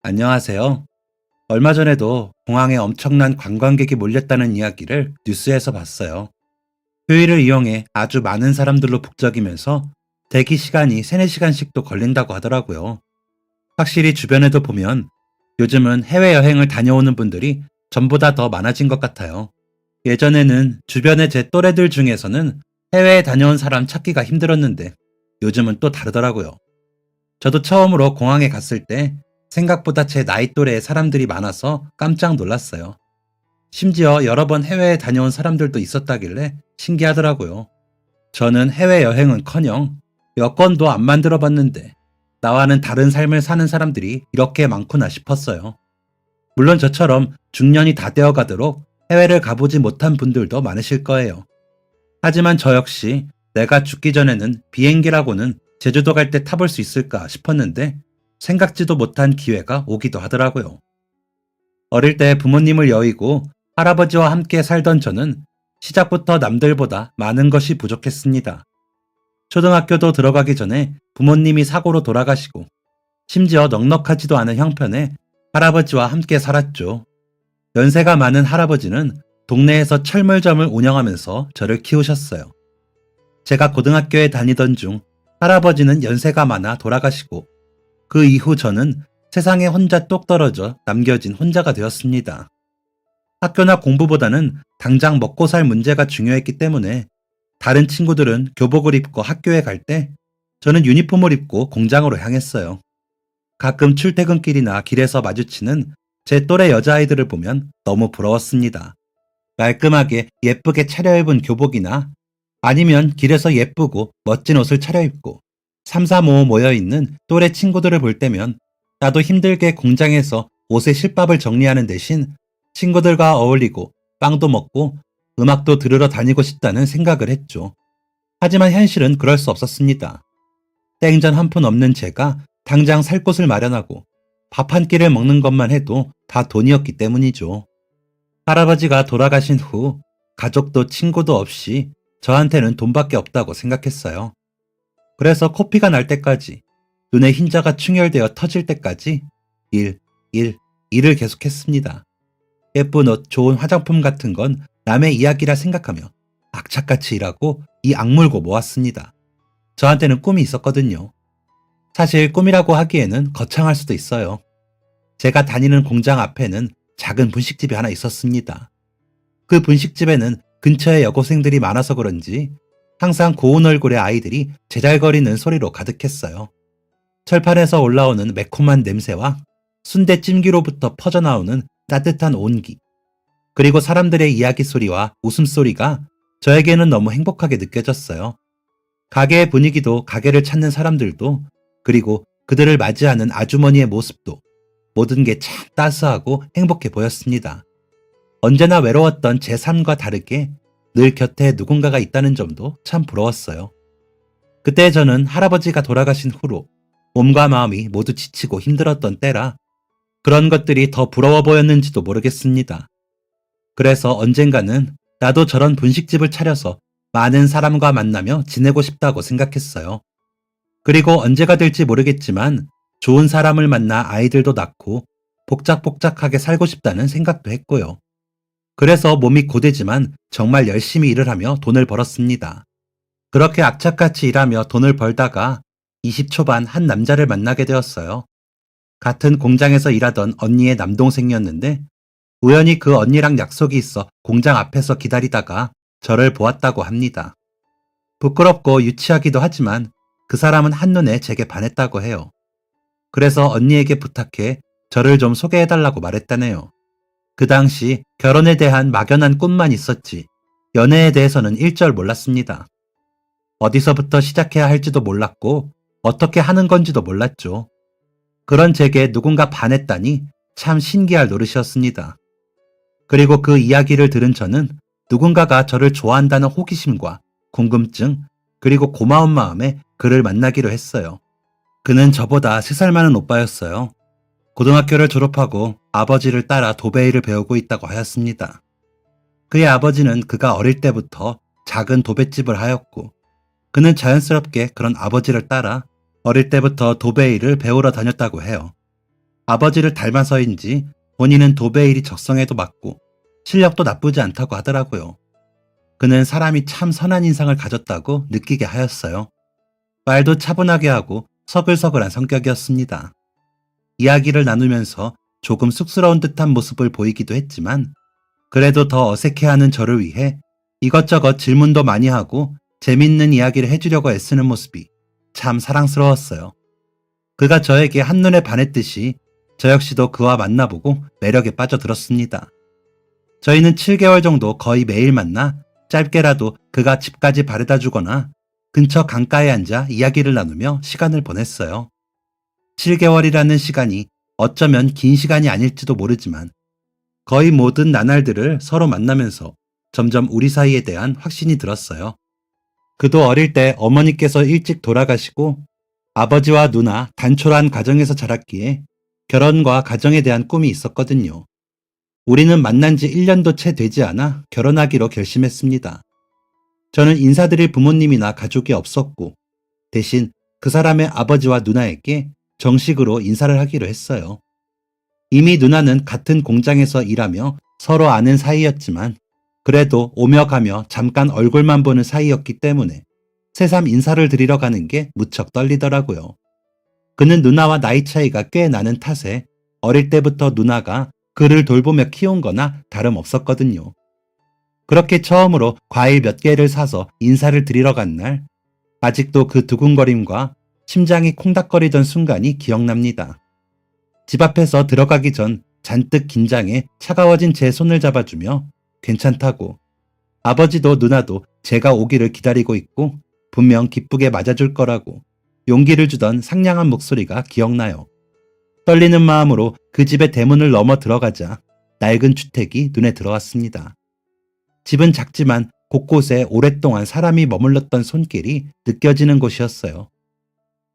안녕하세요. 얼마 전에도 공항에 엄청난 관광객이 몰렸다는 이야기를 뉴스에서 봤어요. 휴일을 이용해 아주 많은 사람들로 북적이면서 대기 시간이 3, 4시간씩도 걸린다고 하더라고요. 확실히 주변에도 보면 요즘은 해외여행을 다녀오는 분들이 전보다 더 많아진 것 같아요. 예전에는 주변의 제 또래들 중에서는 해외에 다녀온 사람 찾기가 힘들었는데 요즘은 또 다르더라고요. 저도 처음으로 공항에 갔을 때 생각보다 제 나이 또래의 사람들이 많아서 깜짝 놀랐어요. 심지어 여러 번 해외에 다녀온 사람들도 있었다길래 신기하더라고요. 저는 해외여행은커녕 여권도 안 만들어 봤는데 나와는 다른 삶을 사는 사람들이 이렇게 많구나 싶었어요. 물론 저처럼 중년이 다 되어 가도록 해외를 가보지 못한 분들도 많으실 거예요. 하지만 저 역시 내가 죽기 전에는 비행기라고는 제주도 갈 때 타볼 수 있을까 싶었는데 생각지도 못한 기회가 오기도 하더라고요. 어릴 때 부모님을 여의고 할아버지와 함께 살던 저는 시작부터 남들보다 많은 것이 부족했습니다. 초등학교도 들어가기 전에 부모님이 사고로 돌아가시고 심지어 넉넉하지도 않은 형편에 할아버지와 함께 살았죠. 연세가 많은 할아버지는 동네에서 철물점을 운영하면서 저를 키우셨어요. 제가 고등학교에 다니던 중 할아버지는 연세가 많아 돌아가시고 그 이후 저는 세상에 혼자 똑 떨어져 남겨진 혼자가 되었습니다. 학교나 공부보다는 당장 먹고 살 문제가 중요했기 때문에 다른 친구들은 교복을 입고 학교에 갈 때 저는 유니폼을 입고 공장으로 향했어요. 가끔 출퇴근길이나 길에서 마주치는 제 또래 여자아이들을 보면 너무 부러웠습니다. 깔끔하게 예쁘게 차려입은 교복이나 아니면 길에서 예쁘고 멋진 옷을 차려입고 3, 4, 5 모여있는 또래 친구들을 볼 때면 나도 힘들게 공장에서 옷의 실밥을 정리하는 대신 친구들과 어울리고 빵도 먹고 음악도 들으러 다니고 싶다는 생각을 했죠. 하지만 현실은 그럴 수 없었습니다. 땡전 한 푼 없는 제가 당장 살 곳을 마련하고 밥 한 끼를 먹는 것만 해도 다 돈이었기 때문이죠. 할아버지가 돌아가신 후 가족도 친구도 없이 저한테는 돈밖에 없다고 생각했어요. 그래서 코피가 날 때까지 눈에 흰자가 충혈되어 터질 때까지 일, 일, 일을 계속했습니다. 예쁜 옷, 좋은 화장품 같은 건 남의 이야기라 생각하며 악착같이 일하고 이 악물고 모았습니다. 저한테는 꿈이 있었거든요. 사실 꿈이라고 하기에는 거창할 수도 있어요. 제가 다니는 공장 앞에는 작은 분식집이 하나 있었습니다. 그 분식집에는 근처에 여고생들이 많아서 그런지 항상 고운 얼굴의 아이들이 제잘거리는 소리로 가득했어요. 철판에서 올라오는 매콤한 냄새와 순대 찜기로부터 퍼져나오는 따뜻한 온기, 그리고 사람들의 이야기 소리와 웃음소리가 저에게는 너무 행복하게 느껴졌어요. 가게의 분위기도 가게를 찾는 사람들도 그리고 그들을 맞이하는 아주머니의 모습도 모든 게 참 따스하고 행복해 보였습니다. 언제나 외로웠던 제 삶과 다르게 늘 곁에 누군가가 있다는 점도 참 부러웠어요. 그때 저는 할아버지가 돌아가신 후로 몸과 마음이 모두 지치고 힘들었던 때라 그런 것들이 더 부러워 보였는지도 모르겠습니다. 그래서 언젠가는 나도 저런 분식집을 차려서 많은 사람과 만나며 지내고 싶다고 생각했어요. 그리고 언제가 될지 모르겠지만 좋은 사람을 만나 아이들도 낳고 복작복작하게 살고 싶다는 생각도 했고요. 그래서 몸이 고되지만 정말 열심히 일을 하며 돈을 벌었습니다. 그렇게 악착같이 일하며 돈을 벌다가 20 초반 한 남자를 만나게 되었어요. 같은 공장에서 일하던 언니의 남동생이었는데 우연히 그 언니랑 약속이 있어 공장 앞에서 기다리다가 저를 보았다고 합니다. 부끄럽고 유치하기도 하지만 그 사람은 한눈에 제게 반했다고 해요. 그래서 언니에게 부탁해 저를 좀 소개해달라고 말했다네요. 그 당시 결혼에 대한 막연한 꿈만 있었지 연애에 대해서는 일절 몰랐습니다. 어디서부터 시작해야 할지도 몰랐고 어떻게 하는 건지도 몰랐죠. 그런 제게 누군가 반했다니 참 신기할 노릇이었습니다. 그리고 그 이야기를 들은 저는 누군가가 저를 좋아한다는 호기심과 궁금증 그리고 고마운 마음에 그를 만나기로 했어요. 그는 저보다 3살 많은 오빠였어요. 고등학교를 졸업하고 아버지를 따라 도배일을 배우고 있다고 하였습니다. 그의 아버지는 그가 어릴 때부터 작은 도배집을 하였고 그는 자연스럽게 그런 아버지를 따라 어릴 때부터 도배일을 배우러 다녔다고 해요. 아버지를 닮아서인지 본인은 도배일이 적성에도 맞고 실력도 나쁘지 않다고 하더라고요. 그는 사람이 참 선한 인상을 가졌다고 느끼게 하였어요. 말도 차분하게 하고 서글서글한 성격이었습니다. 이야기를 나누면서 조금 쑥스러운 듯한 모습을 보이기도 했지만 그래도 더 어색해하는 저를 위해 이것저것 질문도 많이 하고 재밌는 이야기를 해주려고 애쓰는 모습이 참 사랑스러웠어요. 그가 저에게 한눈에 반했듯이 저 역시도 그와 만나보고 매력에 빠져들었습니다. 저희는 7개월 정도 거의 매일 만나 짧게라도 그가 집까지 바래다 주거나 근처 강가에 앉아 이야기를 나누며 시간을 보냈어요. 7개월이라는 시간이 어쩌면 긴 시간이 아닐지도 모르지만 거의 모든 나날들을 서로 만나면서 점점 우리 사이에 대한 확신이 들었어요. 그도 어릴 때 어머니께서 일찍 돌아가시고 아버지와 누나 단촐한 가정에서 자랐기에 결혼과 가정에 대한 꿈이 있었거든요. 우리는 만난 지 1년도 채 되지 않아 결혼하기로 결심했습니다. 저는 인사드릴 부모님이나 가족이 없었고 대신 그 사람의 아버지와 누나에게 정식으로 인사를 하기로 했어요. 이미 누나는 같은 공장에서 일하며 서로 아는 사이였지만 그래도 오며 가며 잠깐 얼굴만 보는 사이였기 때문에 새삼 인사를 드리러 가는 게 무척 떨리더라고요. 그는 누나와 나이 차이가 꽤 나는 탓에 어릴 때부터 누나가 그를 돌보며 키운 거나 다름없었거든요. 그렇게 처음으로 과일 몇 개를 사서 인사를 드리러 간 날, 아직도 그 두근거림과 심장이 콩닥거리던 순간이 기억납니다. 집 앞에서 들어가기 전 잔뜩 긴장해 차가워진 제 손을 잡아주며 괜찮다고, 아버지도 누나도 제가 오기를 기다리고 있고 분명 기쁘게 맞아줄 거라고 용기를 주던 상냥한 목소리가 기억나요. 떨리는 마음으로 그 집의 대문을 넘어 들어가자 낡은 주택이 눈에 들어왔습니다. 집은 작지만 곳곳에 오랫동안 사람이 머물렀던 손길이 느껴지는 곳이었어요.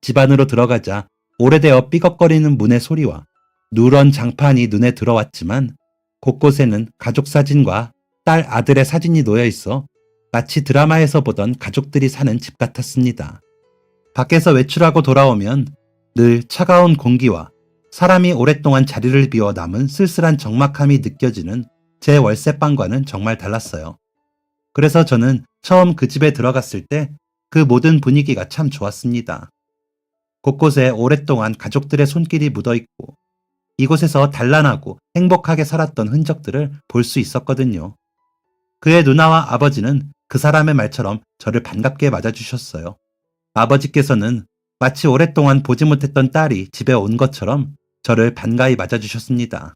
집 안으로 들어가자 오래되어 삐걱거리는 문의 소리와 누런 장판이 눈에 들어왔지만 곳곳에는 가족 사진과 딸 아들의 사진이 놓여 있어 마치 드라마에서 보던 가족들이 사는 집 같았습니다. 밖에서 외출하고 돌아오면 늘 차가운 공기와 사람이 오랫동안 자리를 비워 남은 쓸쓸한 적막함이 느껴지는 제 월세방과는 정말 달랐어요. 그래서 저는 처음 그 집에 들어갔을 때 그 모든 분위기가 참 좋았습니다. 곳곳에 오랫동안 가족들의 손길이 묻어있고 이곳에서 단란하고 행복하게 살았던 흔적들을 볼 수 있었거든요. 그의 누나와 아버지는 그 사람의 말처럼 저를 반갑게 맞아주셨어요. 아버지께서는 마치 오랫동안 보지 못했던 딸이 집에 온 것처럼 저를 반가이 맞아주셨습니다.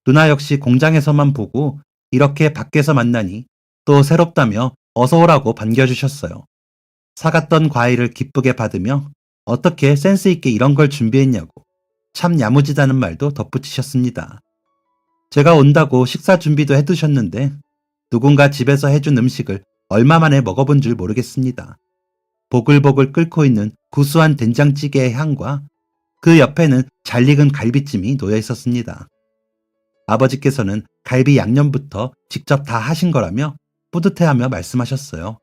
누나 역시 공장에서만 보고 이렇게 밖에서 만나니 또 새롭다며 어서 오라고 반겨주셨어요. 사갔던 과일을 기쁘게 받으며 어떻게 센스 있게 이런 걸 준비했냐고 참 야무지다는 말도 덧붙이셨습니다. 제가 온다고 식사 준비도 해두셨는데 누군가 집에서 해준 음식을 얼마 만에 먹어본 줄 모르겠습니다. 보글보글 끓고 있는 구수한 된장찌개의 향과 그 옆에는 잘 익은 갈비찜이 놓여 있었습니다. 아버지께서는 갈비 양념부터 직접 다 하신 거라며 뿌듯해하며 말씀하셨어요.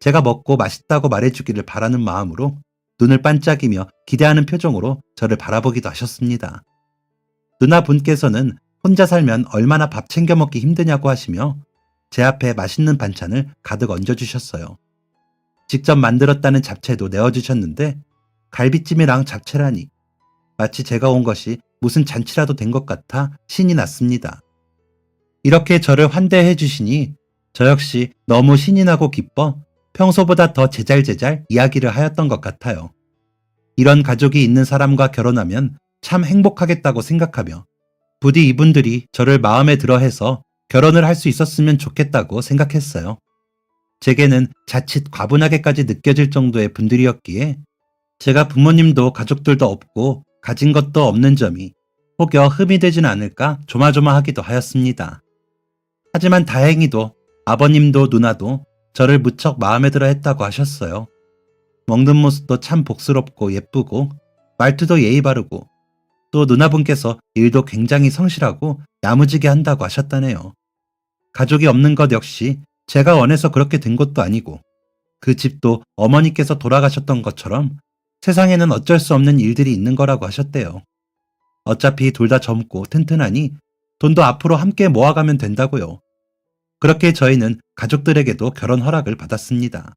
제가 먹고 맛있다고 말해주기를 바라는 마음으로 눈을 반짝이며 기대하는 표정으로 저를 바라보기도 하셨습니다. 누나분께서는 혼자 살면 얼마나 밥 챙겨 먹기 힘드냐고 하시며 제 앞에 맛있는 반찬을 가득 얹어주셨어요. 직접 만들었다는 잡채도 내어주셨는데 갈비찜이랑 잡채라니 마치 제가 온 것이 무슨 잔치라도 된 것 같아 신이 났습니다. 이렇게 저를 환대해 주시니 저 역시 너무 신이 나고 기뻐 평소보다 더 제잘제잘 이야기를 하였던 것 같아요. 이런 가족이 있는 사람과 결혼하면 참 행복하겠다고 생각하며 부디 이분들이 저를 마음에 들어 해서 결혼을 할 수 있었으면 좋겠다고 생각했어요. 제게는 자칫 과분하게까지 느껴질 정도의 분들이었기에 제가 부모님도 가족들도 없고 가진 것도 없는 점이 혹여 흠이 되진 않을까 조마조마하기도 하였습니다. 하지만 다행히도 아버님도 누나도 저를 무척 마음에 들어 했다고 하셨어요. 먹는 모습도 참 복스럽고 예쁘고 말투도 예의 바르고 또 누나분께서 일도 굉장히 성실하고 야무지게 한다고 하셨다네요. 가족이 없는 것 역시 제가 원해서 그렇게 된 것도 아니고 그 집도 어머니께서 돌아가셨던 것처럼 세상에는 어쩔 수 없는 일들이 있는 거라고 하셨대요. 어차피 둘 다 젊고 튼튼하니 돈도 앞으로 함께 모아가면 된다고요. 그렇게 저희는 가족들에게도 결혼 허락을 받았습니다.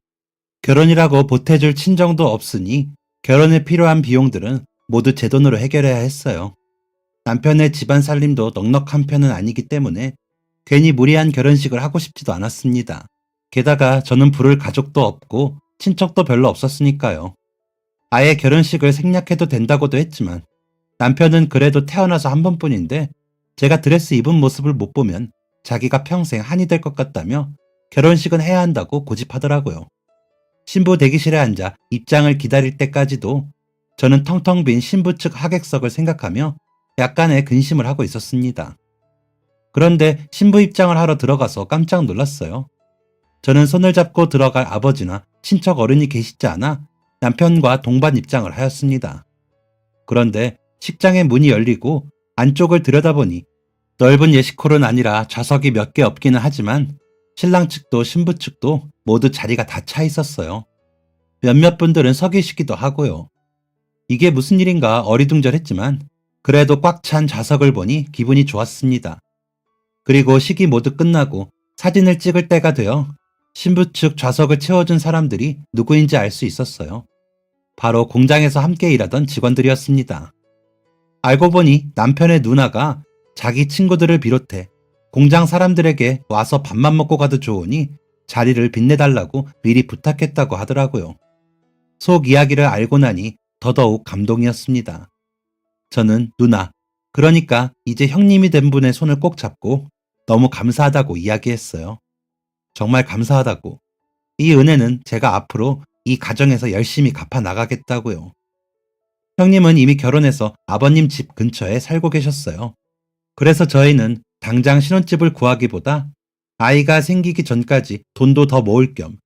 결혼이라고 보태줄 친정도 없으니 결혼에 필요한 비용들은 모두 제 돈으로 해결해야 했어요. 남편의 집안 살림도 넉넉한 편은 아니기 때문에 괜히 무리한 결혼식을 하고 싶지도 않았습니다. 게다가 저는 부를 가족도 없고 친척도 별로 없었으니까요. 아예 결혼식을 생략해도 된다고도 했지만 남편은 그래도 태어나서 한 번뿐인데 제가 드레스 입은 모습을 못 보면 자기가 평생 한이 될 것 같다며 결혼식은 해야 한다고 고집하더라고요. 신부 대기실에 앉아 입장을 기다릴 때까지도 저는 텅텅 빈 신부 측 하객석을 생각하며 약간의 근심을 하고 있었습니다. 그런데 신부 입장을 하러 들어가서 깜짝 놀랐어요. 저는 손을 잡고 들어갈 아버지나 친척 어른이 계시지 않아 남편과 동반 입장을 하였습니다. 그런데 식장의 문이 열리고 안쪽을 들여다보니 넓은 예식홀은 아니라 좌석이 몇 개 없기는 하지만 신랑 측도 신부 측도 모두 자리가 다 차 있었어요. 몇몇 분들은 서 계시기도 하고요. 이게 무슨 일인가 어리둥절했지만 그래도 꽉 찬 좌석을 보니 기분이 좋았습니다. 그리고 식이 모두 끝나고 사진을 찍을 때가 되어 신부 측 좌석을 채워준 사람들이 누구인지 알 수 있었어요. 바로 공장에서 함께 일하던 직원들이었습니다. 알고 보니 남편의 누나가 자기 친구들을 비롯해 공장 사람들에게 와서 밥만 먹고 가도 좋으니 자리를 빛내달라고 미리 부탁했다고 하더라고요. 속 이야기를 알고 나니 더더욱 감동이었습니다. 저는 누나, 그러니까 이제 형님이 된 분의 손을 꼭 잡고 너무 감사하다고 이야기했어요. 정말 감사하다고. 이 은혜는 제가 앞으로 이 가정에서 열심히 갚아 나가겠다고요. 형님은 이미 결혼해서 아버님 집 근처에 살고 계셨어요. 그래서 저희는 당장 신혼집을 구하기보다 아이가 생기기 전까지 돈도 더 모을 겸,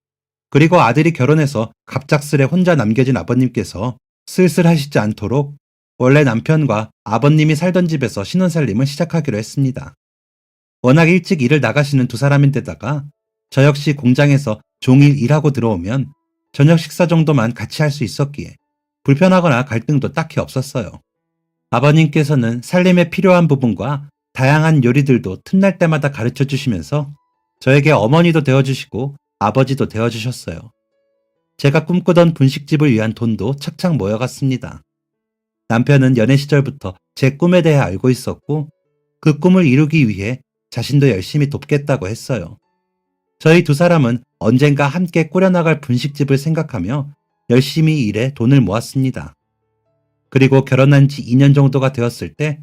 그리고 아들이 결혼해서 갑작스레 혼자 남겨진 아버님께서 쓸쓸하시지 않도록 원래 남편과 아버님이 살던 집에서 신혼살림을 시작하기로 했습니다. 워낙 일찍 일을 나가시는 두 사람인데다가 저 역시 공장에서 종일 일하고 들어오면 저녁 식사 정도만 같이 할 수 있었기에 불편하거나 갈등도 딱히 없었어요. 아버님께서는 살림에 필요한 부분과 다양한 요리들도 틈날 때마다 가르쳐 주시면서 저에게 어머니도 되어주시고 아버지도 되어주셨어요. 제가 꿈꾸던 분식집을 위한 돈도 착착 모여갔습니다. 남편은 연애 시절부터 제 꿈에 대해 알고 있었고 그 꿈을 이루기 위해 자신도 열심히 돕겠다고 했어요. 저희 두 사람은 언젠가 함께 꾸려나갈 분식집을 생각하며 열심히 일해 돈을 모았습니다. 그리고 결혼한 지 2년 정도가 되었을 때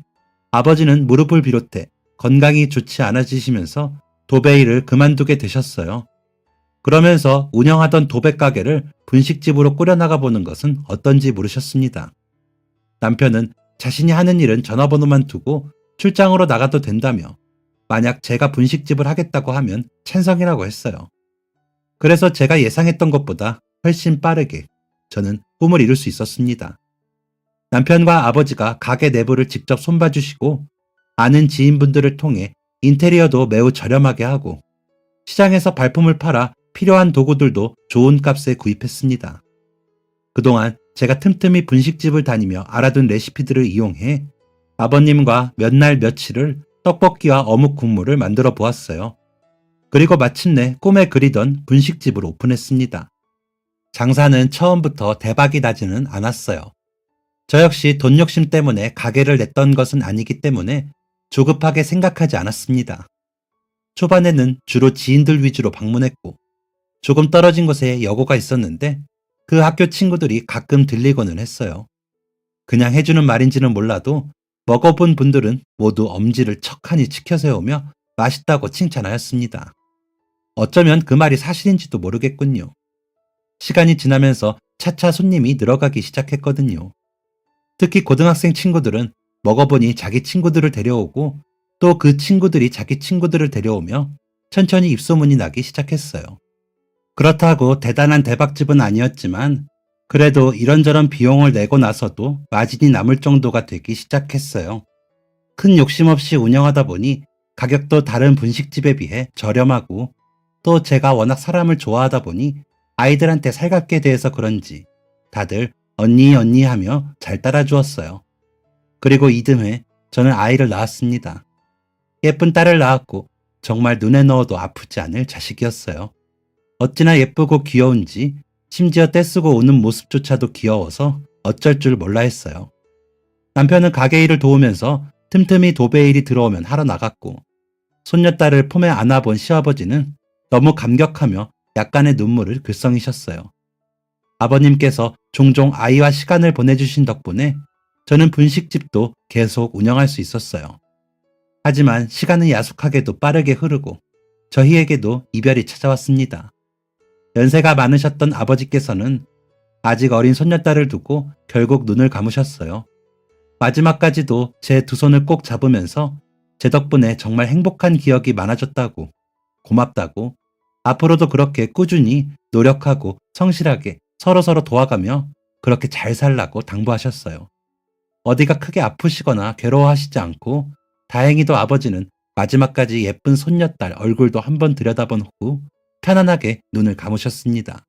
아버지는 무릎을 비롯해 건강이 좋지 않아지시면서 도배 일을 그만두게 되셨어요. 그러면서 운영하던 도배 가게를 분식집으로 꾸려나가 보는 것은 어떤지 물으셨습니다. 남편은 자신이 하는 일은 전화번호만 두고 출장으로 나가도 된다며 만약 제가 분식집을 하겠다고 하면 찬성이라고 했어요. 그래서 제가 예상했던 것보다 훨씬 빠르게 저는 꿈을 이룰 수 있었습니다. 남편과 아버지가 가게 내부를 직접 손봐주시고 아는 지인분들을 통해 인테리어도 매우 저렴하게 하고 시장에서 발품을 팔아 필요한 도구들도 좋은 값에 구입했습니다. 그동안 제가 틈틈이 분식집을 다니며 알아둔 레시피들을 이용해 아버님과 몇 날 며칠을 떡볶이와 어묵 국물을 만들어 보았어요. 그리고 마침내 꿈에 그리던 분식집을 오픈했습니다. 장사는 처음부터 대박이 나지는 않았어요. 저 역시 돈 욕심 때문에 가게를 냈던 것은 아니기 때문에 조급하게 생각하지 않았습니다. 초반에는 주로 지인들 위주로 방문했고 조금 떨어진 곳에 여고가 있었는데 그 학교 친구들이 가끔 들리고는 했어요. 그냥 해주는 말인지는 몰라도 먹어본 분들은 모두 엄지를 척하니 치켜세우며 맛있다고 칭찬하였습니다. 어쩌면 그 말이 사실인지도 모르겠군요. 시간이 지나면서 차차 손님이 늘어가기 시작했거든요. 특히 고등학생 친구들은 먹어보니 자기 친구들을 데려오고 또 그 친구들이 자기 친구들을 데려오며 천천히 입소문이 나기 시작했어요. 그렇다고 대단한 대박집은 아니었지만 그래도 이런저런 비용을 내고 나서도 마진이 남을 정도가 되기 시작했어요. 큰 욕심 없이 운영하다 보니 가격도 다른 분식집에 비해 저렴하고 또 제가 워낙 사람을 좋아하다 보니 아이들한테 살갑게 대해서 그런지 다들 언니 언니 하며 잘 따라주었어요. 그리고 이듬해 저는 아이를 낳았습니다. 예쁜 딸을 낳았고 정말 눈에 넣어도 아프지 않을 자식이었어요. 어찌나 예쁘고 귀여운지 심지어 떼쓰고 우는 모습조차도 귀여워서 어쩔 줄 몰라 했어요. 남편은 가게 일을 도우면서 틈틈이 도배 일이 들어오면 하러 나갔고 손녀딸을 품에 안아본 시아버지는 너무 감격하며 약간의 눈물을 글썽이셨어요. 아버님께서 종종 아이와 시간을 보내주신 덕분에 저는 분식집도 계속 운영할 수 있었어요. 하지만 시간은 야속하게도 빠르게 흐르고 저희에게도 이별이 찾아왔습니다. 연세가 많으셨던 아버지께서는 아직 어린 손녀딸을 두고 결국 눈을 감으셨어요. 마지막까지도 제 두 손을 꼭 잡으면서 제 덕분에 정말 행복한 기억이 많아졌다고, 고맙다고, 앞으로도 그렇게 꾸준히 노력하고 성실하게 서로서로 도와가며 그렇게 잘 살라고 당부하셨어요. 어디가 크게 아프시거나 괴로워하시지 않고 다행히도 아버지는 마지막까지 예쁜 손녀딸 얼굴도 한번 들여다본 후 편안하게 눈을 감으셨습니다.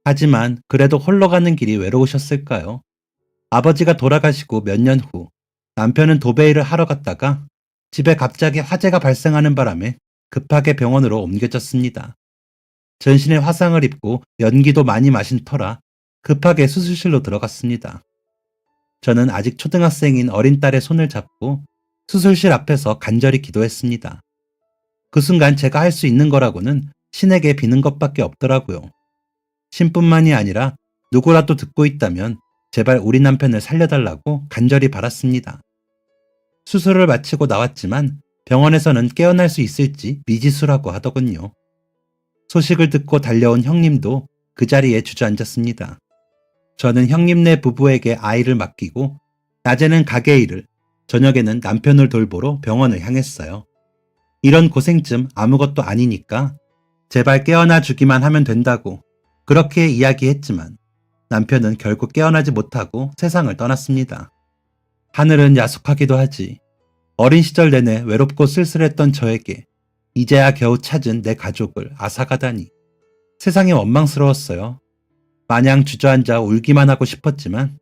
하지만 그래도 홀로 가는 길이 외로우셨을까요? 아버지가 돌아가시고 몇 년 후 남편은 도배일을 하러 갔다가 집에 갑자기 화재가 발생하는 바람에 급하게 병원으로 옮겨졌습니다. 전신에 화상을 입고 연기도 많이 마신 터라 급하게 수술실로 들어갔습니다. 저는 아직 초등학생인 어린 딸의 손을 잡고 수술실 앞에서 간절히 기도했습니다. 그 순간 제가 할 수 있는 거라고는 신에게 비는 것밖에 없더라고요. 신뿐만이 아니라 누구라도 듣고 있다면 제발 우리 남편을 살려달라고 간절히 바랐습니다. 수술을 마치고 나왔지만 병원에서는 깨어날 수 있을지 미지수라고 하더군요. 소식을 듣고 달려온 형님도 그 자리에 주저앉았습니다. 저는 형님네 부부에게 아이를 맡기고 낮에는 가게 일을, 저녁에는 남편을 돌보러 병원을 향했어요. 이런 고생쯤 아무것도 아니니까 제발 깨어나 주기만 하면 된다고 그렇게 이야기했지만 남편은 결국 깨어나지 못하고 세상을 떠났습니다. 하늘은 야속하기도 하지. 어린 시절 내내 외롭고 쓸쓸했던 저에게 이제야 겨우 찾은 내 가족을 앗아가다니. 세상이 원망스러웠어요. 마냥 주저앉아 울기만 하고 싶었지만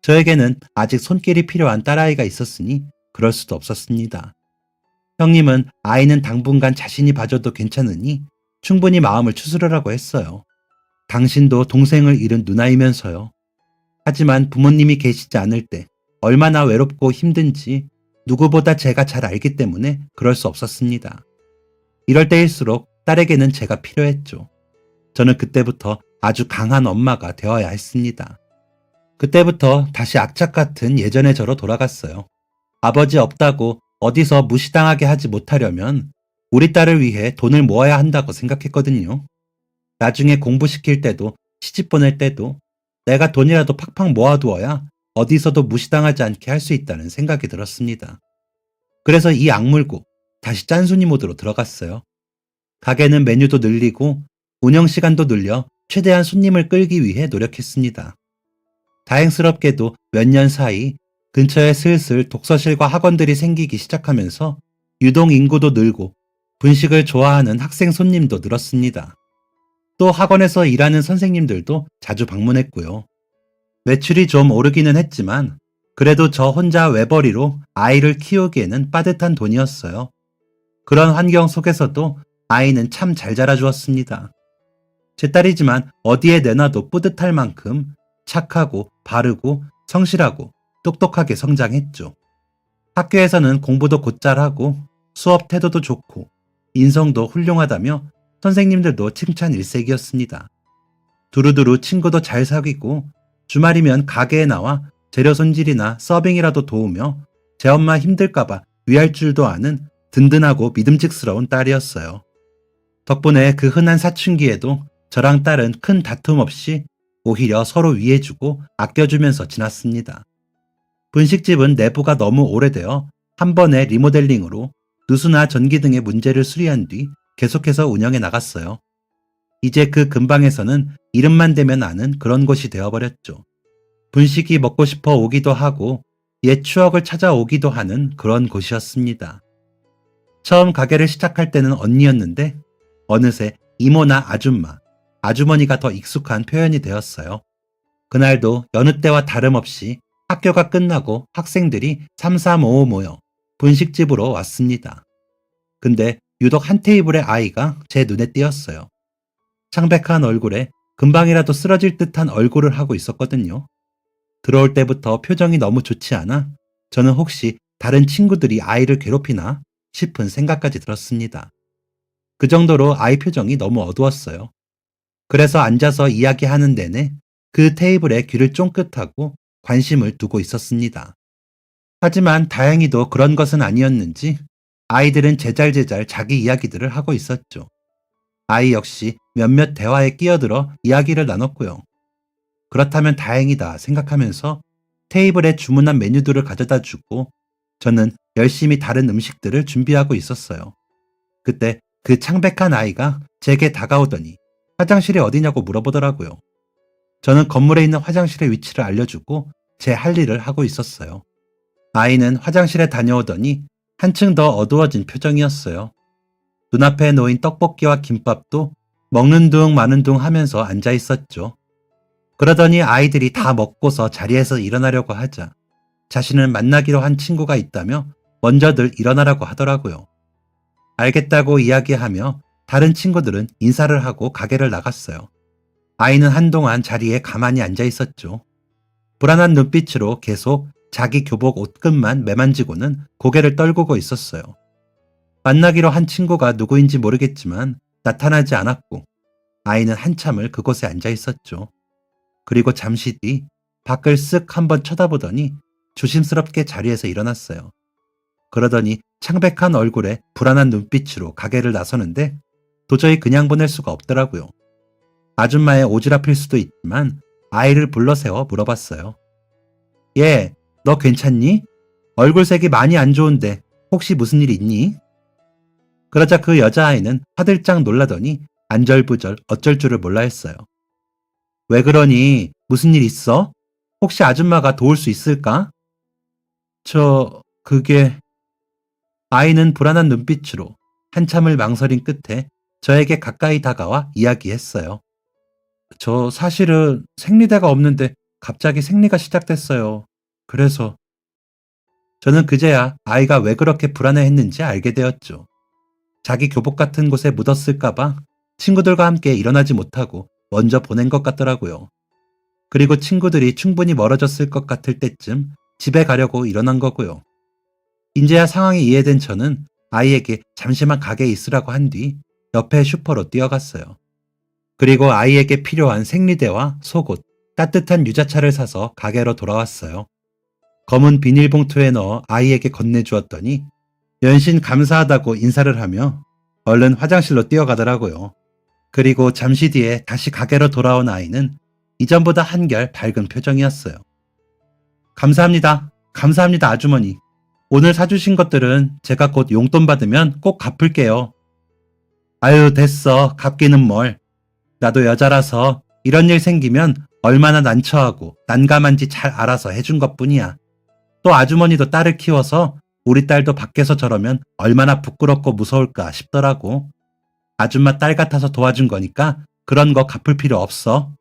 저에게는 아직 손길이 필요한 딸아이가 있었으니 그럴 수도 없었습니다. 형님은 아이는 당분간 자신이 봐줘도 괜찮으니 충분히 마음을 추스르라고 했어요. 당신도 동생을 잃은 누나이면서요. 하지만 부모님이 계시지 않을 때 얼마나 외롭고 힘든지 누구보다 제가 잘 알기 때문에 그럴 수 없었습니다. 이럴 때일수록 딸에게는 제가 필요했죠. 저는 그때부터 아주 강한 엄마가 되어야 했습니다. 그때부터 다시 악착 같은 예전의 저로 돌아갔어요. 아버지 없다고 어디서 무시당하게 하지 못하려면 우리 딸을 위해 돈을 모아야 한다고 생각했거든요. 나중에 공부시킬 때도 시집 보낼 때도 내가 돈이라도 팍팍 모아두어야 어디서도 무시당하지 않게 할 수 있다는 생각이 들었습니다. 그래서 이 악물고 다시 짠순이 모드로 들어갔어요. 가게는 메뉴도 늘리고 운영 시간도 늘려 최대한 손님을 끌기 위해 노력했습니다. 다행스럽게도 몇 년 사이 근처에 슬슬 독서실과 학원들이 생기기 시작하면서 유동 인구도 늘고 분식을 좋아하는 학생 손님도 늘었습니다. 또 학원에서 일하는 선생님들도 자주 방문했고요. 매출이 좀 오르기는 했지만 그래도 저 혼자 외벌이로 아이를 키우기에는 빠듯한 돈이었어요. 그런 환경 속에서도 아이는 참 잘 자라주었습니다. 제 딸이지만 어디에 내놔도 뿌듯할 만큼 착하고 바르고 성실하고 똑똑하게 성장했죠. 학교에서는 공부도 곧잘하고 수업 태도도 좋고 인성도 훌륭하다며 선생님들도 칭찬 일색이었습니다. 두루두루 친구도 잘 사귀고 주말이면 가게에 나와 재료 손질이나 서빙이라도 도우며 제 엄마 힘들까봐 위할 줄도 아는 든든하고 믿음직스러운 딸이었어요. 덕분에 그 흔한 사춘기에도 저랑 딸은 큰 다툼 없이 오히려 서로 위해주고 아껴주면서 지났습니다. 분식집은 내부가 너무 오래되어 한 번의 리모델링으로 누수나 전기 등의 문제를 수리한 뒤 계속해서 운영해 나갔어요. 이제 그 근방에서는 이름만 대면 아는 그런 곳이 되어버렸죠. 분식이 먹고 싶어 오기도 하고 옛 추억을 찾아오기도 하는 그런 곳이었습니다. 처음 가게를 시작할 때는 언니였는데 어느새 이모나 아줌마, 아주머니가 더 익숙한 표현이 되었어요. 그날도 여느 때와 다름없이 학교가 끝나고 학생들이 삼삼오오 모여 분식집으로 왔습니다. 근데 유독 한 테이블의 아이가 제 눈에 띄었어요. 창백한 얼굴에 금방이라도 쓰러질 듯한 얼굴을 하고 있었거든요. 들어올 때부터 표정이 너무 좋지 않아 저는 혹시 다른 친구들이 아이를 괴롭히나 싶은 생각까지 들었습니다. 그 정도로 아이 표정이 너무 어두웠어요. 그래서 앉아서 이야기하는 내내 그 테이블에 귀를 쫑긋하고 관심을 두고 있었습니다. 하지만 다행히도 그런 것은 아니었는지 아이들은 제잘제잘 자기 이야기들을 하고 있었죠. 아이 역시 몇몇 대화에 끼어들어 이야기를 나눴고요. 그렇다면 다행이다 생각하면서 테이블에 주문한 메뉴들을 가져다 주고 저는 열심히 다른 음식들을 준비하고 있었어요. 그때 그 창백한 아이가 제게 다가오더니 화장실이 어디냐고 물어보더라고요. 저는 건물에 있는 화장실의 위치를 알려주고 제 할 일을 하고 있었어요. 아이는 화장실에 다녀오더니 한층 더 어두워진 표정이었어요. 눈앞에 놓인 떡볶이와 김밥도 먹는 둥 마는 둥 하면서 앉아 있었죠. 그러더니 아이들이 다 먹고서 자리에서 일어나려고 하자 자신을 만나기로 한 친구가 있다며 먼저들 일어나라고 하더라고요. 알겠다고 이야기하며 다른 친구들은 인사를 하고 가게를 나갔어요. 아이는 한동안 자리에 가만히 앉아 있었죠. 불안한 눈빛으로 계속 자기 교복 옷끝만 매만지고는 고개를 떨구고 있었어요. 만나기로 한 친구가 누구인지 모르겠지만 나타나지 않았고 아이는 한참을 그곳에 앉아 있었죠. 그리고 잠시 뒤 밖을 쓱 한번 쳐다보더니 조심스럽게 자리에서 일어났어요. 그러더니 창백한 얼굴에 불안한 눈빛으로 가게를 나서는데 도저히 그냥 보낼 수가 없더라고요. 아줌마의 오지랖일 수도 있지만 아이를 불러세워 물어봤어요. 얘, 너 괜찮니? 얼굴색이 많이 안 좋은데 혹시 무슨 일 있니? 그러자 그 여자아이는 화들짝 놀라더니 안절부절 어쩔 줄을 몰라 했어요. 왜 그러니? 무슨 일 있어? 혹시 아줌마가 도울 수 있을까? 그게... 아이는 불안한 눈빛으로 한참을 망설인 끝에 저에게 가까이 다가와 이야기했어요. 저 사실은 생리대가 없는데 갑자기 생리가 시작됐어요. 그래서 저는 그제야 아이가 왜 그렇게 불안해했는지 알게 되었죠. 자기 교복 같은 곳에 묻었을까봐 친구들과 함께 일어나지 못하고 먼저 보낸 것 같더라고요. 그리고 친구들이 충분히 멀어졌을 것 같을 때쯤 집에 가려고 일어난 거고요. 인제야 상황이 이해된 저는 아이에게 잠시만 가게에 있으라고 한 뒤 옆에 슈퍼로 뛰어갔어요. 그리고 아이에게 필요한 생리대와 속옷, 따뜻한 유자차를 사서 가게로 돌아왔어요. 검은 비닐봉투에 넣어 아이에게 건네주었더니 연신 감사하다고 인사를 하며 얼른 화장실로 뛰어가더라고요. 그리고 잠시 뒤에 다시 가게로 돌아온 아이는 이전보다 한결 밝은 표정이었어요. 감사합니다. 감사합니다, 아주머니. 오늘 사주신 것들은 제가 곧 용돈 받으면 꼭 갚을게요. 아유, 됐어. 갚기는 뭘. 나도 여자라서 이런 일 생기면 얼마나 난처하고 난감한지 잘 알아서 해준 것뿐이야. 또 아주머니도 딸을 키워서 우리 딸도 밖에서 저러면 얼마나 부끄럽고 무서울까 싶더라고. 아줌마 딸 같아서 도와준 거니까 그런 거 갚을 필요 없어.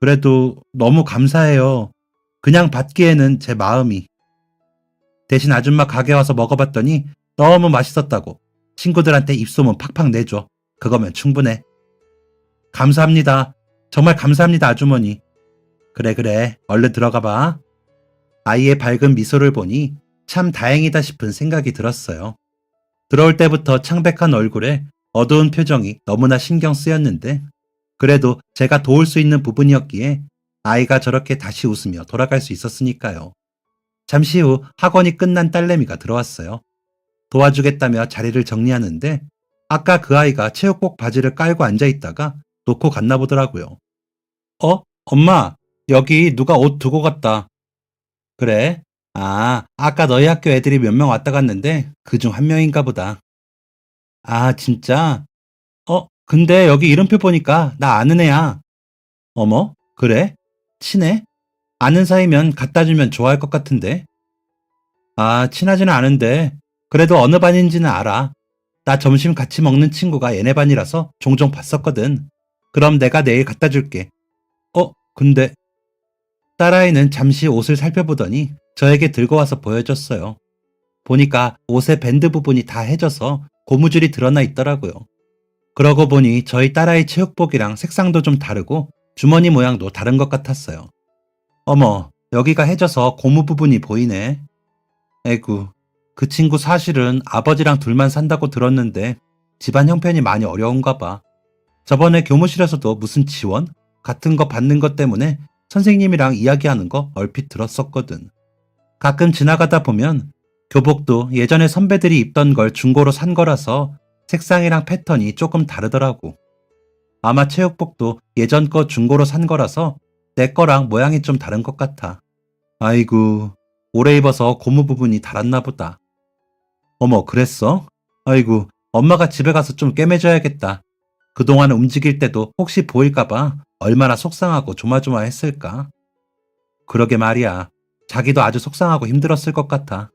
그래도 너무 감사해요. 그냥 받기에는 제 마음이. 대신 아줌마 가게 와서 먹어봤더니 너무 맛있었다고 친구들한테 입소문 팍팍 내줘. 그거면 충분해. 감사합니다. 정말 감사합니다, 아주머니. 그래, 얼른 들어가 봐. 아이의 밝은 미소를 보니 참 다행이다 싶은 생각이 들었어요. 들어올 때부터 창백한 얼굴에 어두운 표정이 너무나 신경 쓰였는데 그래도 제가 도울 수 있는 부분이었기에 아이가 저렇게 다시 웃으며 돌아갈 수 있었으니까요. 잠시 후 학원이 끝난 딸내미가 들어왔어요. 도와주겠다며 자리를 정리하는데 아까 그 아이가 체육복 바지를 깔고 앉아있다가 놓고 갔나 보더라고요. 엄마, 여기 누가 옷 두고 갔다. 그래? 아까 너희 학교 애들이 몇 명 왔다 갔는데 그중 한 명인가 보다. 아, 진짜? 근데 여기 이름표 보니까 나 아는 애야. 어머, 그래? 친해? 아는 사이면 갖다 주면 좋아할 것 같은데. 아, 친하지는 않은데 그래도 어느 반인지는 알아. 나 점심 같이 먹는 친구가 얘네 반이라서 종종 봤었거든. 그럼 내가 내일 갖다 줄게. 근데 딸아이는 잠시 옷을 살펴보더니 저에게 들고 와서 보여줬어요. 보니까 옷의 밴드 부분이 다 해져서 고무줄이 드러나 있더라고요. 그러고 보니 저희 딸아이 체육복이랑 색상도 좀 다르고 주머니 모양도 다른 것 같았어요. 어머, 여기가 해져서 고무 부분이 보이네. 에구, 그 친구 사실은 아버지랑 둘만 산다고 들었는데 집안 형편이 많이 어려운가 봐. 저번에 교무실에서도 무슨 지원? 같은 거 받는 것 때문에 선생님이랑 이야기하는 거 얼핏 들었었거든. 가끔 지나가다 보면 교복도 예전에 선배들이 입던 걸 중고로 산 거라서 색상이랑 패턴이 조금 다르더라고. 아마 체육복도 예전 거 중고로 산 거라서 내 거랑 모양이 좀 다른 것 같아. 아이고, 오래 입어서 고무 부분이 닳았나 보다. 어머, 그랬어? 아이고, 엄마가 집에 가서 좀 꿰매줘야겠다. 그동안 움직일 때도 혹시 보일까봐 얼마나 속상하고 조마조마했을까? 그러게 말이야. 자기도 아주 속상하고 힘들었을 것 같아.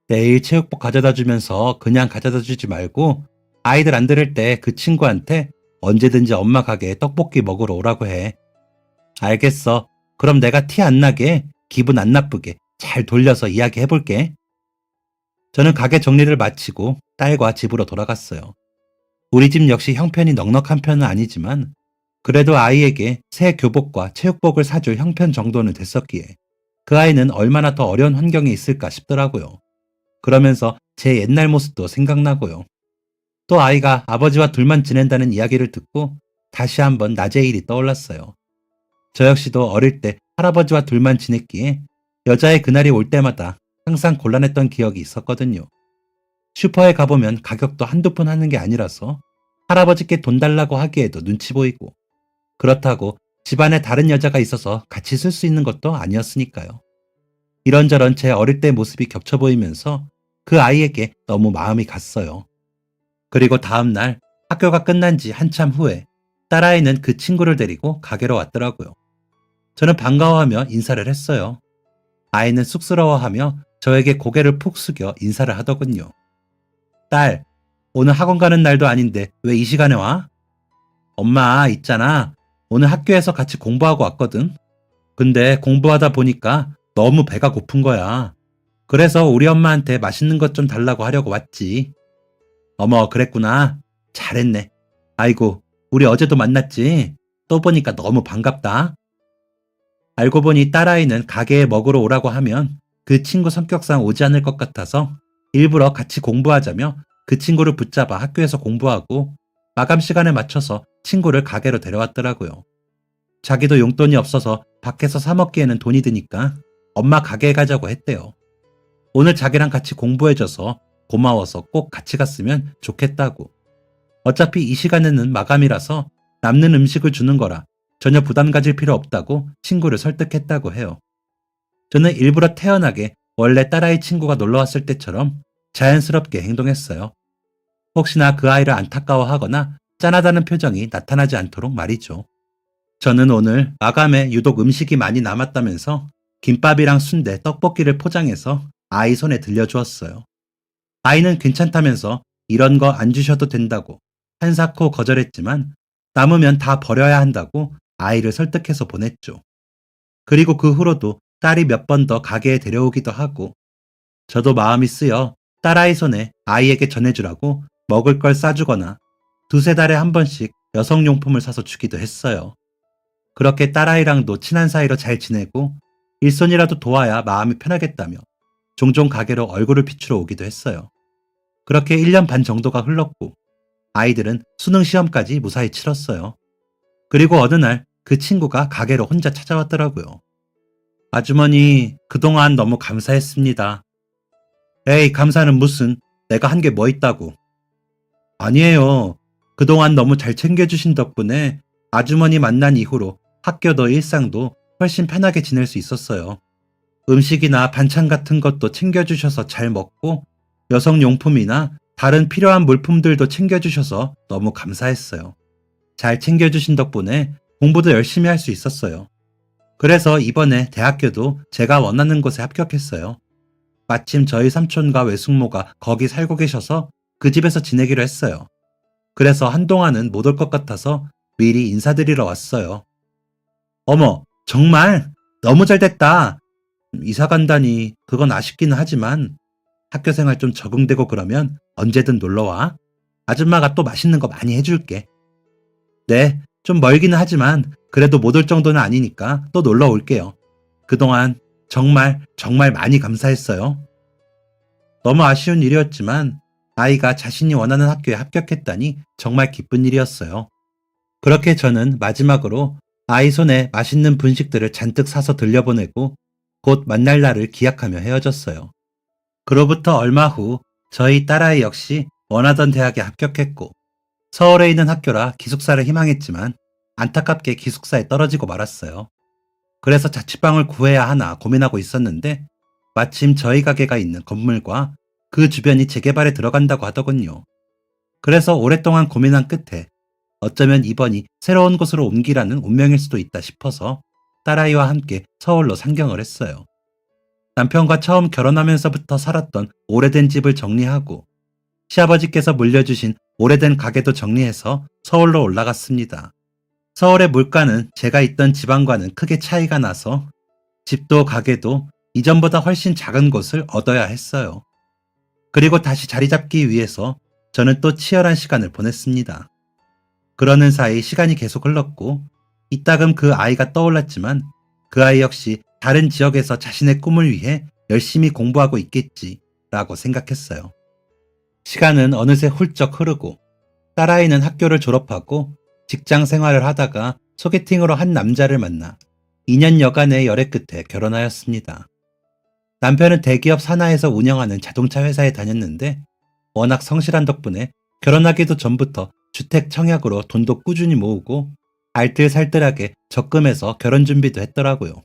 내일 체육복 가져다 주면서 그냥 가져다 주지 말고 아이들 안 들을 때 그 친구한테 언제든지 엄마 가게에 떡볶이 먹으러 오라고 해. 알겠어. 그럼 내가 티 안 나게 기분 안 나쁘게 잘 돌려서 이야기해 볼게. 저는 가게 정리를 마치고 딸과 집으로 돌아갔어요. 우리 집 역시 형편이 넉넉한 편은 아니지만 그래도 아이에게 새 교복과 체육복을 사줄 형편 정도는 됐었기에 그 아이는 얼마나 더 어려운 환경에 있을까 싶더라고요. 그러면서 제 옛날 모습도 생각나고요. 또 아이가 아버지와 둘만 지낸다는 이야기를 듣고 다시 한번 낮의 일이 떠올랐어요. 저 역시도 어릴 때 할아버지와 둘만 지냈기에 여자의 그날이 올 때마다 항상 곤란했던 기억이 있었거든요. 슈퍼에 가보면 가격도 한두 푼 하는 게 아니라서 할아버지께 돈 달라고 하기에도 눈치 보이고 그렇다고 집안에 다른 여자가 있어서 같이 쓸 수 있는 것도 아니었으니까요. 이런저런 제 어릴 때 모습이 겹쳐 보이면서 그 아이에게 너무 마음이 갔어요. 그리고 다음 날 학교가 끝난 지 한참 후에 딸아이는 그 친구를 데리고 가게로 왔더라고요. 저는 반가워하며 인사를 했어요. 아이는 쑥스러워하며 저에게 고개를 푹 숙여 인사를 하더군요. 딸, 오늘 학원 가는 날도 아닌데 왜 이 시간에 와? 엄마, 있잖아. 오늘 학교에서 같이 공부하고 왔거든. 근데 공부하다 보니까 너무 배가 고픈 거야. 그래서 우리 엄마한테 맛있는 것 좀 달라고 하려고 왔지. 어머, 그랬구나. 잘했네. 아이고, 우리 어제도 만났지? 또 보니까 너무 반갑다. 알고 보니 딸아이는 가게에 먹으러 오라고 하면 그 친구 성격상 오지 않을 것 같아서 일부러 같이 공부하자며 그 친구를 붙잡아 학교에서 공부하고 마감 시간에 맞춰서 친구를 가게로 데려왔더라고요. 자기도 용돈이 없어서 밖에서 사 먹기에는 돈이 드니까 엄마 가게에 가자고 했대요. 오늘 자기랑 같이 공부해줘서 고마워서 꼭 같이 갔으면 좋겠다고. 어차피 이 시간에는 마감이라서 남는 음식을 주는 거라 전혀 부담 가질 필요 없다고 친구를 설득했다고 해요. 저는 일부러 태연하게 원래 딸아이 친구가 놀러왔을 때처럼 자연스럽게 행동했어요. 혹시나 그 아이를 안타까워하거나 짠하다는 표정이 나타나지 않도록 말이죠. 저는 오늘 마감에 유독 음식이 많이 남았다면서 김밥이랑 순대, 떡볶이를 포장해서 아이 손에 들려주었어요. 아이는 괜찮다면서 이런 거 안 주셔도 된다고 한사코 거절했지만 남으면 다 버려야 한다고 아이를 설득해서 보냈죠. 그리고 그 후로도 딸이 몇 번 더 가게에 데려오기도 하고 저도 마음이 쓰여 딸아이 손에 아이에게 전해주라고 먹을 걸 싸주거나 두세 달에 한 번씩 여성용품을 사서 주기도 했어요. 그렇게 딸아이랑도 친한 사이로 잘 지내고 일손이라도 도와야 마음이 편하겠다며 종종 가게로 얼굴을 비추러 오기도 했어요. 그렇게 1년 반 정도가 흘렀고 아이들은 수능 시험까지 무사히 치렀어요. 그리고 어느 날 그 친구가 가게로 혼자 찾아왔더라고요. 아주머니, 그동안 너무 감사했습니다. 에이, 감사는 무슨, 내가 한 게 뭐 있다고. 아니에요. 그동안 너무 잘 챙겨주신 덕분에 아주머니 만난 이후로 학교도 일상도 훨씬 편하게 지낼 수 있었어요. 음식이나 반찬 같은 것도 챙겨주셔서 잘 먹고 여성용품이나 다른 필요한 물품들도 챙겨주셔서 너무 감사했어요. 잘 챙겨주신 덕분에 공부도 열심히 할 수 있었어요. 그래서 이번에 대학교도 제가 원하는 곳에 합격했어요. 마침 저희 삼촌과 외숙모가 거기 살고 계셔서 그 집에서 지내기로 했어요. 그래서 한동안은 못 올 것 같아서 미리 인사드리러 왔어요. 어머, 정말? 너무 잘 됐다. 이사 간다니 그건 아쉽기는 하지만 학교 생활 좀 적응되고 그러면 언제든 놀러와. 아줌마가 또 맛있는 거 많이 해줄게. 네, 좀 멀기는 하지만 그래도 못 올 정도는 아니니까 또 놀러 올게요. 그동안 정말 정말 많이 감사했어요. 너무 아쉬운 일이었지만 아이가 자신이 원하는 학교에 합격했다니 정말 기쁜 일이었어요. 그렇게 저는 마지막으로 아이 손에 맛있는 분식들을 잔뜩 사서 들려보내고 곧 만날 날을 기약하며 헤어졌어요. 그로부터 얼마 후 저희 딸아이 역시 원하던 대학에 합격했고 서울에 있는 학교라 기숙사를 희망했지만 안타깝게 기숙사에 떨어지고 말았어요. 그래서 자취방을 구해야 하나 고민하고 있었는데 마침 저희 가게가 있는 건물과 그 주변이 재개발에 들어간다고 하더군요. 그래서 오랫동안 고민한 끝에 어쩌면 이번이 새로운 곳으로 옮기라는 운명일 수도 있다 싶어서 딸아이와 함께 서울로 상경을 했어요. 남편과 처음 결혼하면서부터 살았던 오래된 집을 정리하고 시아버지께서 물려주신 오래된 가게도 정리해서 서울로 올라갔습니다. 서울의 물가는 제가 있던 지방과는 크게 차이가 나서 집도 가게도 이전보다 훨씬 작은 곳을 얻어야 했어요. 그리고 다시 자리 잡기 위해서 저는 또 치열한 시간을 보냈습니다. 그러는 사이 시간이 계속 흘렀고 이따금 그 아이가 떠올랐지만 그 아이 역시 다른 지역에서 자신의 꿈을 위해 열심히 공부하고 있겠지라고 생각했어요. 시간은 어느새 훌쩍 흐르고 딸아이는 학교를 졸업하고 직장 생활을 하다가 소개팅으로 한 남자를 만나 2년 여간의 열애 끝에 결혼하였습니다. 남편은 대기업 산하에서 운영하는 자동차 회사에 다녔는데 워낙 성실한 덕분에 결혼하기도 전부터 주택 청약으로 돈도 꾸준히 모으고 알뜰살뜰하게 적금해서 결혼 준비도 했더라고요.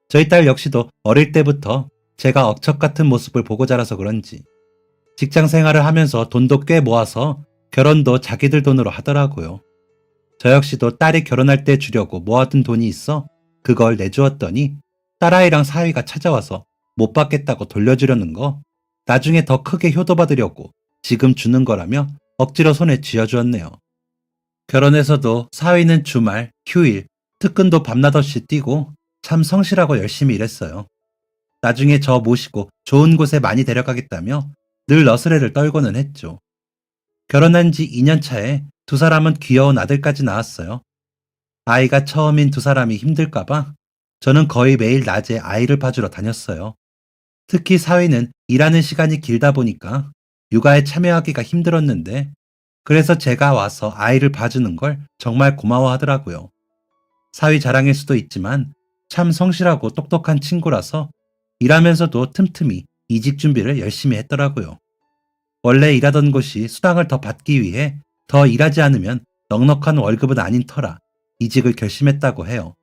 저희 딸 역시도 어릴 때부터 제가 억척 같은 모습을 보고 자라서 그런지 직장 생활을 하면서 돈도 꽤 모아서 결혼도 자기들 돈으로 하더라고요. 저 역시도 딸이 결혼할 때 주려고 모아둔 돈이 있어 그걸 내주었더니 딸아이랑 사위가 찾아와서 못 받겠다고 돌려주려는 거, 나중에 더 크게 효도받으려고 지금 주는 거라며 억지로 손에 쥐어주었네요. 결혼해서도 사위는 주말, 휴일, 특근도 밤낮 없이 뛰고 참 성실하고 열심히 일했어요. 나중에 저 모시고 좋은 곳에 많이 데려가겠다며 늘 너스레를 떨고는 했죠. 결혼한 지 2년 차에 두 사람은 귀여운 아들까지 낳았어요. 아이가 처음인 두 사람이 힘들까봐 저는 거의 매일 낮에 아이를 봐주러 다녔어요. 특히 사위는 일하는 시간이 길다 보니까 육아에 참여하기가 힘들었는데 그래서 제가 와서 아이를 봐주는 걸 정말 고마워하더라고요. 사위 자랑일 수도 있지만 참 성실하고 똑똑한 친구라서 일하면서도 틈틈이 이직 준비를 열심히 했더라고요. 원래 일하던 곳이 수당을 더 받기 위해 더 일하지 않으면 넉넉한 월급은 아닌 터라 이직을 결심했다고 해요.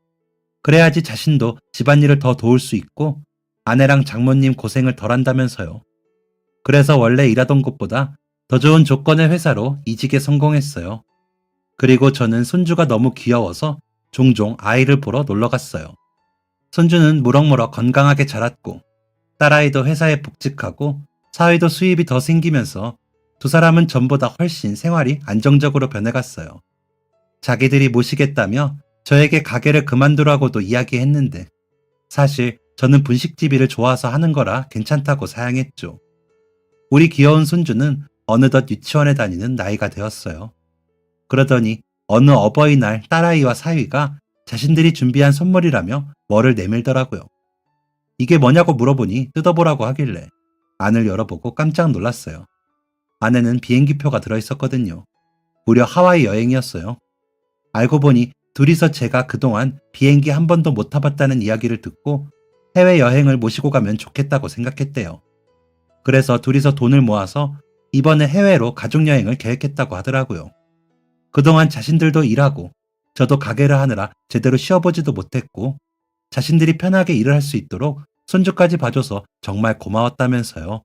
그래야지 자신도 집안일을 더 도울 수 있고 아내랑 장모님 고생을 덜 한다면서요. 그래서 원래 일하던 곳보다 더 좋은 조건의 회사로 이직에 성공했어요. 그리고 저는 손주가 너무 귀여워서 종종 아이를 보러 놀러 갔어요. 손주는 무럭무럭 건강하게 자랐고 딸아이도 회사에 복직하고 사위도 수입이 더 생기면서 두 사람은 전보다 훨씬 생활이 안정적으로 변해갔어요. 자기들이 모시겠다며 저에게 가게를 그만두라고도 이야기했는데 사실 저는 분식집 일을 좋아서 하는 거라 괜찮다고 사양했죠. 우리 귀여운 손주는 어느덧 유치원에 다니는 나이가 되었어요. 그러더니 어느 어버이날 딸아이와 사위가 자신들이 준비한 선물이라며 뭐를 내밀더라고요. 이게 뭐냐고 물어보니 뜯어보라고 하길래 안을 열어보고 깜짝 놀랐어요. 안에는 비행기표가 들어있었거든요. 무려 하와이 여행이었어요. 알고 보니 둘이서 제가 그동안 비행기 한 번도 못 타봤다는 이야기를 듣고 해외여행을 모시고 가면 좋겠다고 생각했대요. 그래서 둘이서 돈을 모아서 이번에 해외로 가족여행을 계획했다고 하더라고요. 그동안 자신들도 일하고 저도 가게를 하느라 제대로 쉬어보지도 못했고 자신들이 편하게 일을 할 수 있도록 손주까지 봐줘서 정말 고마웠다면서요.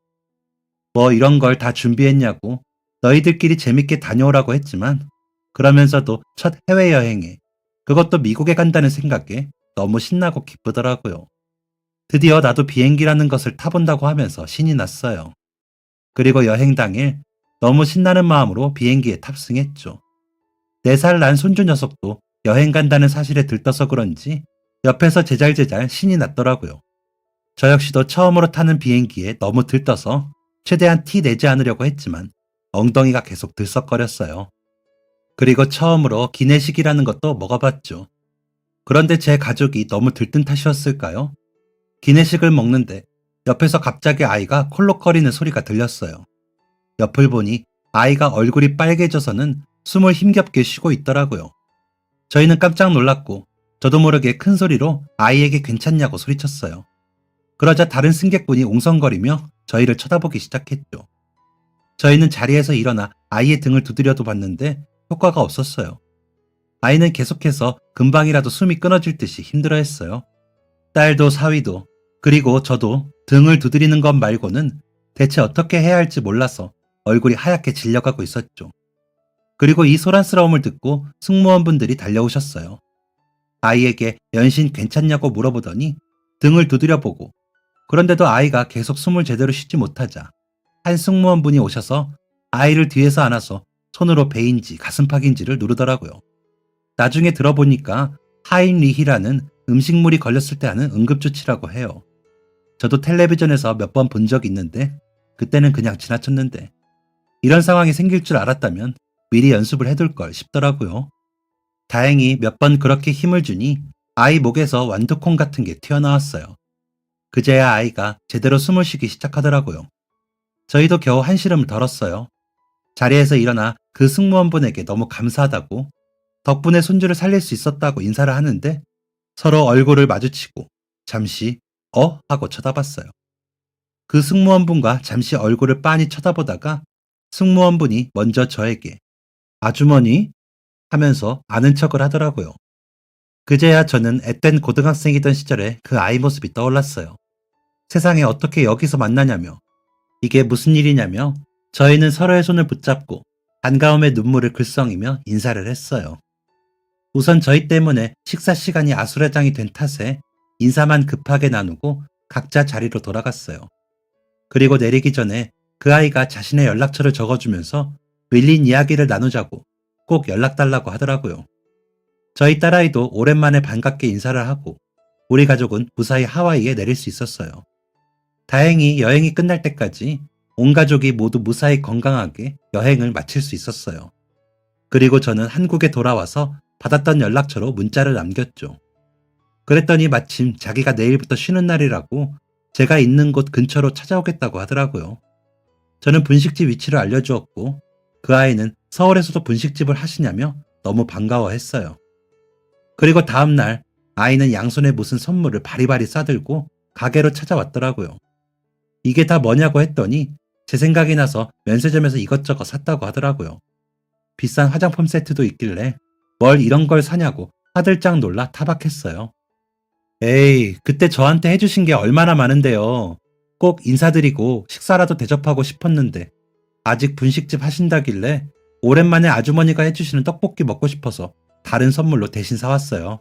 뭐 이런 걸 다 준비했냐고 너희들끼리 재밌게 다녀오라고 했지만 그러면서도 첫 해외여행에 그것도 미국에 간다는 생각에 너무 신나고 기쁘더라고요. 드디어 나도 비행기라는 것을 타본다고 하면서 신이 났어요. 그리고 여행 당일 너무 신나는 마음으로 비행기에 탑승했죠. 4살 난 손주 녀석도 여행 간다는 사실에 들떠서 그런지 옆에서 제잘제잘 신이 났더라고요. 저 역시도 처음으로 타는 비행기에 너무 들떠서 최대한 티 내지 않으려고 했지만 엉덩이가 계속 들썩거렸어요. 그리고 처음으로 기내식이라는 것도 먹어봤죠. 그런데 제 가족이 너무 들뜬 탓이었을까요? 기내식을 먹는데 옆에서 갑자기 아이가 콜록거리는 소리가 들렸어요. 옆을 보니 아이가 얼굴이 빨개져서는 숨을 힘겹게 쉬고 있더라고요. 저희는 깜짝 놀랐고 저도 모르게 큰 소리로 아이에게 괜찮냐고 소리쳤어요. 그러자 다른 승객분이 웅성거리며 저희를 쳐다보기 시작했죠. 저희는 자리에서 일어나 아이의 등을 두드려도 봤는데 효과가 없었어요. 아이는 계속해서 금방이라도 숨이 끊어질 듯이 힘들어했어요. 딸도 사위도 그리고 저도 등을 두드리는 것 말고는 대체 어떻게 해야 할지 몰라서 얼굴이 하얗게 질려가고 있었죠. 그리고 이 소란스러움을 듣고 승무원분들이 달려오셨어요. 아이에게 연신 괜찮냐고 물어보더니 등을 두드려보고 그런데도 아이가 계속 숨을 제대로 쉬지 못하자 한 승무원분이 오셔서 아이를 뒤에서 안아서 손으로 배인지 가슴팍인지를 누르더라고요. 나중에 들어보니까 하임리히라는 음식물이 걸렸을 때 하는 응급조치라고 해요. 저도 텔레비전에서 몇 번 본 적이 있는데 그때는 그냥 지나쳤는데 이런 상황이 생길 줄 알았다면 미리 연습을 해둘 걸 싶더라고요. 다행히 몇 번 그렇게 힘을 주니 아이 목에서 완두콩 같은 게 튀어나왔어요. 그제야 아이가 제대로 숨을 쉬기 시작하더라고요. 저희도 겨우 한시름을 덜었어요. 자리에서 일어나 그 승무원분에게 너무 감사하다고 덕분에 손주를 살릴 수 있었다고 인사를 하는데 서로 얼굴을 마주치고 잠시 하고 쳐다봤어요. 그 승무원분과 잠시 얼굴을 빤히 쳐다보다가 승무원분이 먼저 저에게 아주머니 하면서 아는 척을 하더라고요. 그제야 저는 앳된 고등학생이던 시절에 그 아이 모습이 떠올랐어요. 세상에 어떻게 여기서 만나냐며 이게 무슨 일이냐며 저희는 서로의 손을 붙잡고 반가움의 눈물을 글썽이며 인사를 했어요. 우선 저희 때문에 식사 시간이 아수라장이 된 탓에 인사만 급하게 나누고 각자 자리로 돌아갔어요. 그리고 내리기 전에 그 아이가 자신의 연락처를 적어주면서 밀린 이야기를 나누자고 꼭 연락 달라고 하더라고요. 저희 딸아이도 오랜만에 반갑게 인사를 하고 우리 가족은 무사히 하와이에 내릴 수 있었어요. 다행히 여행이 끝날 때까지 온 가족이 모두 무사히 건강하게 여행을 마칠 수 있었어요. 그리고 저는 한국에 돌아와서 받았던 연락처로 문자를 남겼죠. 그랬더니 마침 자기가 내일부터 쉬는 날이라고 제가 있는 곳 근처로 찾아오겠다고 하더라고요. 저는 분식집 위치를 알려주었고 그 아이는 서울에서도 분식집을 하시냐며 너무 반가워했어요. 그리고 다음날 아이는 양손에 무슨 선물을 바리바리 싸들고 가게로 찾아왔더라고요. 이게 다 뭐냐고 했더니 제 생각이 나서 면세점에서 이것저것 샀다고 하더라고요. 비싼 화장품 세트도 있길래 뭘 이런 걸 사냐고 화들짝 놀라 타박했어요. 에이, 그때 저한테 해주신 게 얼마나 많은데요. 꼭 인사드리고 식사라도 대접하고 싶었는데 아직 분식집 하신다길래 오랜만에 아주머니가 해주시는 떡볶이 먹고 싶어서 다른 선물로 대신 사왔어요.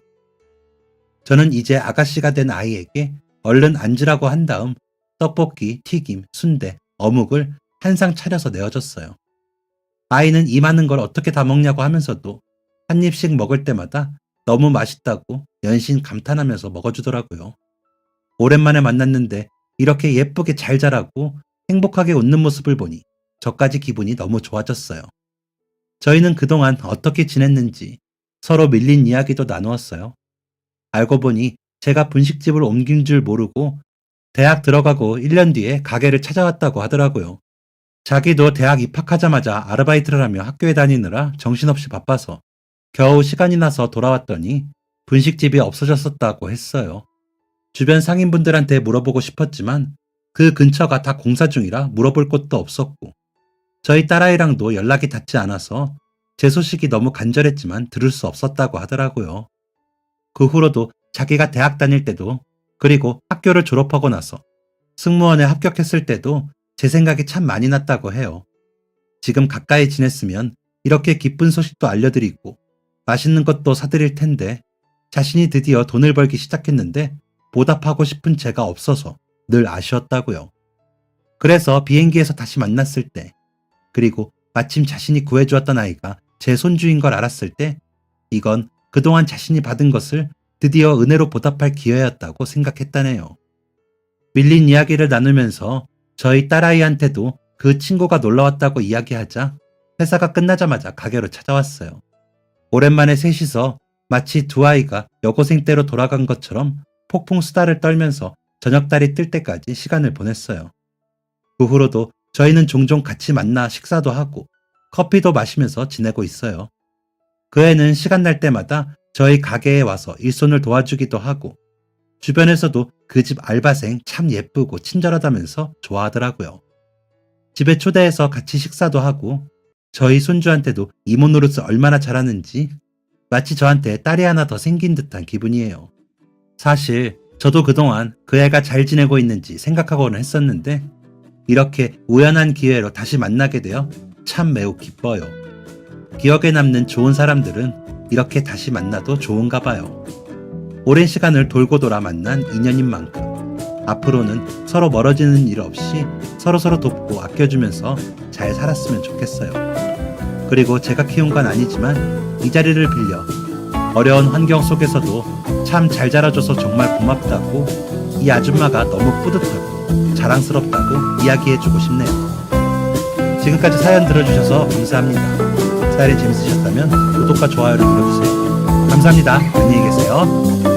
저는 이제 아가씨가 된 아이에게 얼른 앉으라고 한 다음 떡볶이, 튀김, 순대, 어묵을 한 상 차려서 내어줬어요. 아이는 이 많은 걸 어떻게 다 먹냐고 하면서도 한 입씩 먹을 때마다 너무 맛있다고 연신 감탄하면서 먹어주더라고요. 오랜만에 만났는데 이렇게 예쁘게 잘 자라고 행복하게 웃는 모습을 보니 저까지 기분이 너무 좋아졌어요. 저희는 그동안 어떻게 지냈는지 서로 밀린 이야기도 나누었어요. 알고 보니 제가 분식집을 옮긴 줄 모르고 대학 들어가고 1년 뒤에 가게를 찾아왔다고 하더라고요. 자기도 대학 입학하자마자 아르바이트를 하며 학교에 다니느라 정신없이 바빠서 겨우 시간이 나서 돌아왔더니 분식집이 없어졌었다고 했어요. 주변 상인분들한테 물어보고 싶었지만 그 근처가 다 공사 중이라 물어볼 곳도 없었고 저희 딸아이랑도 연락이 닿지 않아서 제 소식이 너무 간절했지만 들을 수 없었다고 하더라고요. 그 후로도 자기가 대학 다닐 때도 그리고 학교를 졸업하고 나서 승무원에 합격했을 때도 제 생각이 참 많이 났다고 해요. 지금 가까이 지냈으면 이렇게 기쁜 소식도 알려드리고 맛있는 것도 사드릴 텐데 자신이 드디어 돈을 벌기 시작했는데 보답하고 싶은 제가 없어서 늘 아쉬웠다고요. 그래서 비행기에서 다시 만났을 때 그리고 마침 자신이 구해주었던 아이가 제 손주인 걸 알았을 때 이건 그동안 자신이 받은 것을 드디어 은혜로 보답할 기회였다고 생각했다네요. 밀린 이야기를 나누면서 저희 딸아이한테도 그 친구가 놀러왔다고 이야기하자 회사가 끝나자마자 가게로 찾아왔어요. 오랜만에 셋이서 마치 두 아이가 여고생 때로 돌아간 것처럼 폭풍 수다를 떨면서 저녁달이 뜰 때까지 시간을 보냈어요. 그 후로도 저희는 종종 같이 만나 식사도 하고 커피도 마시면서 지내고 있어요. 그 애는 시간 날 때마다 저희 가게에 와서 일손을 도와주기도 하고 주변에서도 그 집 알바생 참 예쁘고 친절하다면서 좋아하더라고요. 집에 초대해서 같이 식사도 하고 저희 손주한테도 이모 노릇을 얼마나 잘하는지 마치 저한테 딸이 하나 더 생긴 듯한 기분이에요. 사실 저도 그동안 그 애가 잘 지내고 있는지 생각하고는 했었는데 이렇게 우연한 기회로 다시 만나게 되어 참 매우 기뻐요. 기억에 남는 좋은 사람들은 이렇게 다시 만나도 좋은가 봐요. 오랜 시간을 돌고 돌아 만난 인연인 만큼 앞으로는 서로 멀어지는 일 없이 서로서로 돕고 아껴주면서 잘 살았으면 좋겠어요. 그리고 제가 키운 건 아니지만 이 자리를 빌려 어려운 환경 속에서도 참 잘 자라줘서 정말 고맙다고 이 아줌마가 너무 뿌듯하고 자랑스럽다고 이야기해주고 싶네요. 지금까지 사연 들어주셔서 감사합니다. 사연이 재밌으셨다면 구독과 좋아요를 눌러주세요. 감사합니다. 안녕히 계세요.